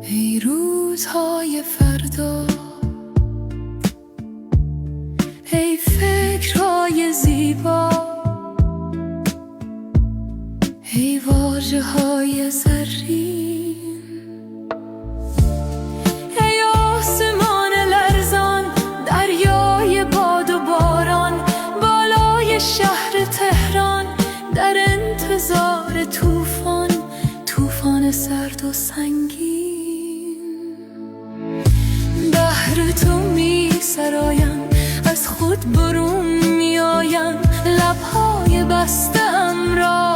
ای روزهای فردا، ای فکرهای زیبا، ای واژه‌های زرین، ای آسمان لرزان، دریای باد و باران، بالای شهر تهران در انتظار طوفان، طوفان سرد و سنگین. بهر تو می سرایم، از خود برون می آیم، لبهای بسته‌ام را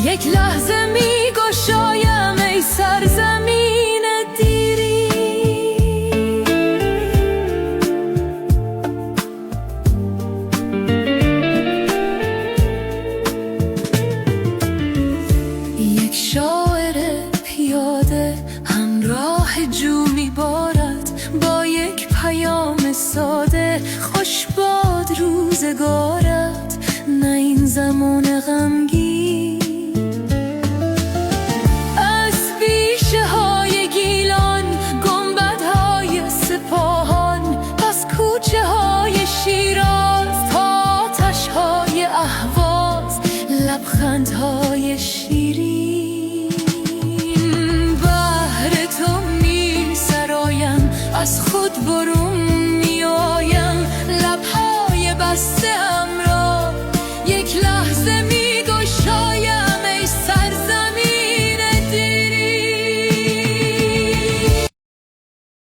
یک لحظه می گشایم. ای سرزمین دیری، یک شاعر پیاده همراه جو می بارد، با یک پیام ساده خوش باد روزگارت. نه این زمان غمگین